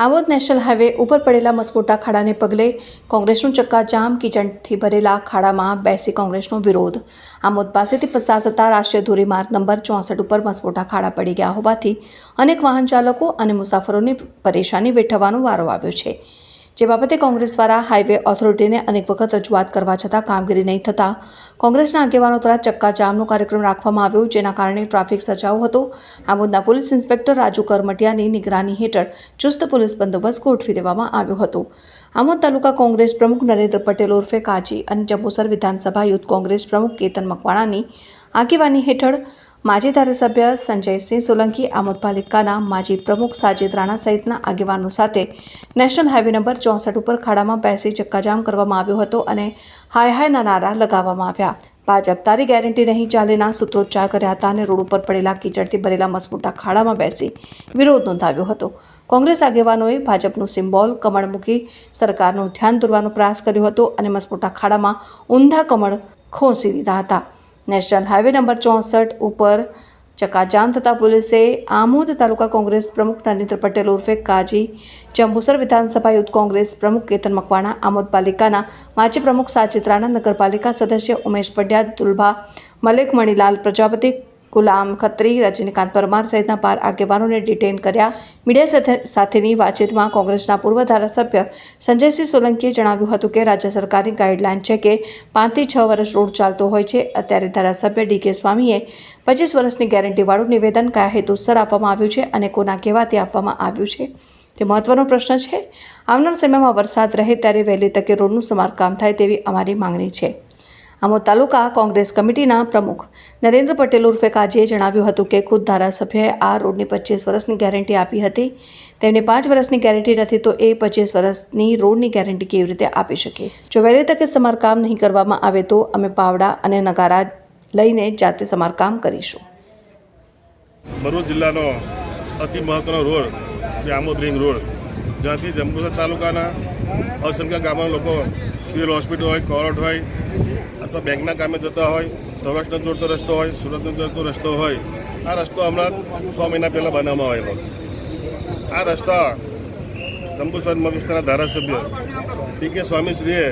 Amod national highway ઉપર પડેલા મસમોટા ખાડાને પગલે કોંગ્રેસનું ચક્કાજામ, કિચડથી ભરેલા ખાડામાં બેસી કોંગ્રેસનો વિરોધ। આમોદ પાસેથી પસાર થતા રાષ્ટ્રીય ધોરીમાર્ગ નંબર 64 ઉપર મસમોટા ખાડા પડી ગયા હોવાથી અનેક વાહન ચાલકો અને મુસાફરોને પરેશાની વેઠવાનો વારો આવ્યો છે, જે બાબતે કોંગ્રેસ દ્વારા હાઈવે ઓથોરિટીને અનેક વખત રજૂઆત કરવા છતાં કામગીરી નહીં થતાં કોંગ્રેસના આગેવાનો દ્વારા ચક્કાજામનો કાર્યક્રમ રાખવામાં આવ્યો, જેના કારણે ટ્રાફિક સર્જાયો હતો। આમોદના પોલીસ ઇન્સ્પેક્ટર રાજુ કરમટિયાની નિગરાની હેઠળ ચુસ્ત પોલીસ બંદોબસ્ત ગોઠવી દેવામાં આવ્યો હતો। આમોદ તાલુકા કોંગ્રેસ પ્રમુખ નરેન્દ્ર પટેલ ઉર્ફે કાજી અને જંબુસર વિધાનસભા યુથ કોંગ્રેસ પ્રમુખ કેતન મકવાણાની આગેવાની હેઠળ માજી ધારાસભ્ય સંજયસિંહ સોલંકી, આમોદ પાલિકાના માજી પ્રમુખ સાજિદ રાણા સહિતના આગેવાનો સાથે નેશનલ હાઈવે નંબર 64 ઉપર ખાડામાં બેસી ચક્કાજામ કરવામાં આવ્યો હતો અને હાય હાયના નારા લગાવવામાં આવ્યા। ભાજપ તારી ગેરંટી નહીં ચાલેના સૂત્રોચ્ચાર કર્યા હતા અને રોડ ઉપર પડેલા કીચડથી ભરેલા મસમોટા ખાડામાં બેસી વિરોધ નોંધાવ્યો હતો। કોંગ્રેસ આગેવાનોએ ભાજપનું સિમ્બોલ કમળ મૂકી સરકારનું ધ્યાન દોરવાનો પ્રયાસ કર્યો હતો અને મસમોટા ખાડામાં ઊંધા કમળ ખોસી દીધા હતા। નેશનલ હાઈવે નંબર 64 ઉપર ચક્કાજામ થતાં પોલીસે આમોદ તાલુકા કોંગ્રેસ પ્રમુખ નરેન્દ્ર પટેલ ઉર્ફે કાજી, જંબુસર વિધાનસભા યુથ કોંગ્રેસ પ્રમુખ કેતન મકવાણા, આમોદ પાલિકાના માજી પ્રમુખ સાજિદ રાણા, નગરપાલિકા સદસ્ય ઉમેશ પંડ્યા, દુલભા મલિક, મણીલાલ પ્રજાપતિ, ગુલામ ખત્રી, રજનીકાંત પરમાર સહિતના 12 આગેવાનોને ડિટેન કર્યા। મીડિયા સાથેની વાતચીતમાં કોંગ્રેસના પૂર્વ ધારાસભ્ય સંજયસિંહ સોલંકીએ જણાવ્યું હતું કે રાજ્ય સરકારની ગાઈડલાઈન છે કે 5 થી 6 વર્ષ રોડ ચાલતો હોય છે। અત્યારે ધારાસભ્ય ડી.કે. સ્વામીએ 25 વર્ષની ગેરંટીવાળું નિવેદન કયા હેતુસર આપવામાં આવ્યું છે અને કોના કહેવાથી આપવામાં આવ્યું છે તે મહત્વનો પ્રશ્ન છે। આવનાર સમયમાં વરસાદ રહે ત્યારે વહેલી તકે રોડનું સમારકામ થાય તેવી અમારી માંગણી છે। આમોદ તાલુકા કોંગ્રેસ કમિટીના પ્રમુખ નરેન્દ્ર પટેલ ઉર્ફે કાજીએ જણાવ્યું હતું કે ખુદ ધારાસભ્યએ આ રોડની 25 વર્ષની ગેરંટી આપી હતી, તેમને 5 વર્ષની ગેરંટી નથી તો એ 25 વર્ષની રોડની ગેરંટી કેવી રીતે આપી શકે? જો વહેલી તકે સમારકામ નહીં કરવામાં આવે તો અમે પાવડા અને નગારા લઈને જાતે સમારકામ કરીશું। ભરૂચ જિલ્લાનો અતિ મહત્વનો રોડ જે આમોદ રિંગ રોડ, જ્યાંથી જંબુસર તાલુકાના અસંખ્ય ગામના લોકો સિવિલ હોસ્પિટલ હોય, કોર્ટ હોય અથવા બેંકના કામે જતા હોય, સૌરાષ્ટ્રનો જોડતો રસ્તો હોય, સુરતનો જોડતો રસ્તો હોય, આ રસ્તો હમણાં 6 મહિના પહેલાં બનાવવામાં આવેલો। આ રસ્તા જંબુસર વિસ્તારના ધારાસભ્ય ડી.કે. સ્વામીશ્રીએ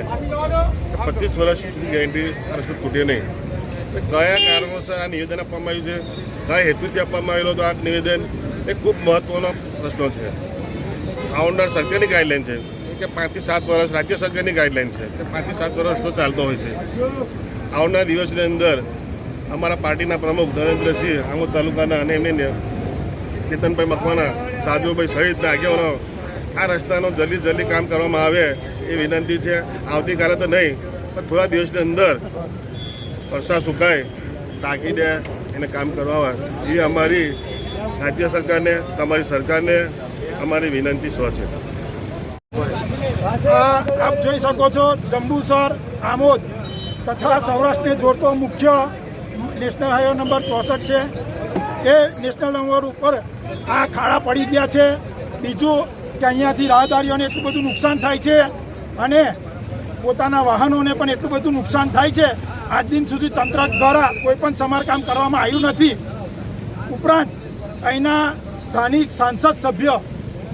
25 વર્ષની ગેરંટી આ રસ્તો તૂટે નહીં, કયા કારણોસર આ નિવેદન આપવામાં આવ્યું છે, કયા હેતુથી આપવામાં આવેલો તો આ નિવેદન એ ખૂબ મહત્ત્વનો પ્રશ્ન છે। આવનાર સરકારની ગાઈડલાઈન છે કે 5 થી 7 વર્ષ, રાજ્ય સરકારની ગાઈડલાઈન છે કે 5 થી 7 વર્ષ તો ચાલતો હોય છે। આવનાર દિવસની અંદર અમારા પાર્ટીના પ્રમુખ નરેન્દ્રસિંહ, આમોદ તાલુકાના અને એમને કેતનભાઈ મકવાણા, સાજુભાઈ સહિતના આગેવાનો આ રસ્તાનો જલ્દી કામ કરવામાં આવે એ વિનંતી છે। આવતીકાલે તો નહીં પણ થોડા દિવસની અંદર વરસાદ સુકાય તાકીદે એને કામ કરવા એ અમારી રાજ્ય સરકારને, તમારી સરકારને અમારી વિનંતી છે। આપ જોઈ શકો છો, જંબુસર, આમોદ તથા સૌરાષ્ટ્રને જોડતો મુખ્ય નેશનલ હાઈવે નંબર 64 છે। એ નેશનલ નંબર ઉપર આ ખાડા પડી ગયા છે। બીજું કે અહીંયાથી રાહદારીઓને એટલું બધું નુકસાન થાય છે અને પોતાના વાહનોને પણ એટલું બધું નુકસાન થાય છે। આજ દિન સુધી તંત્ર દ્વારા કોઈ પણ સમારકામ કરવામાં આવ્યું નથી। ઉપરાંત અહીંના સ્થાનિક સાંસદ સભ્ય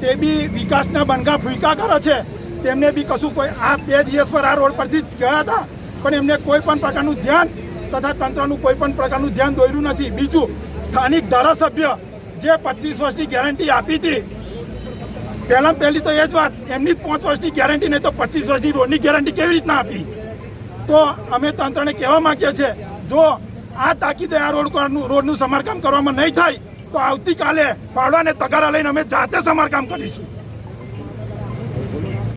તે બી વિકાસના બનગા ફૂંકા કરે છે, તેમને બી કશું કોઈ આ 2 દિવસ પર આ રોડ પરથી ગયા હતા પણ એમને કોઈ પણ પ્રકારનું ધ્યાન તથા તંત્રનું કોઈ પણ પ્રકારનું ધ્યાન દોર્યું નથી। બીજું, સ્થાનિક ધારાસભ્ય જે 25 વર્ષની ગેરંટી આપી હતી, પહેલી તો એ જ વાત, એમની 5 વર્ષની ગેરંટી નહીં તો 25 વર્ષની રોડની ગેરંટી કેવી રીતના આપી? તો અમે તંત્રને કહેવા માંગીએ છીએ, જો આ તાકીદે આ રોડનું સમારકામ કરવામાં નહીં થાય તો આવતીકાલે પાવડા અને તગારા લઈને અમે જાતે સમારકામ કરીશું।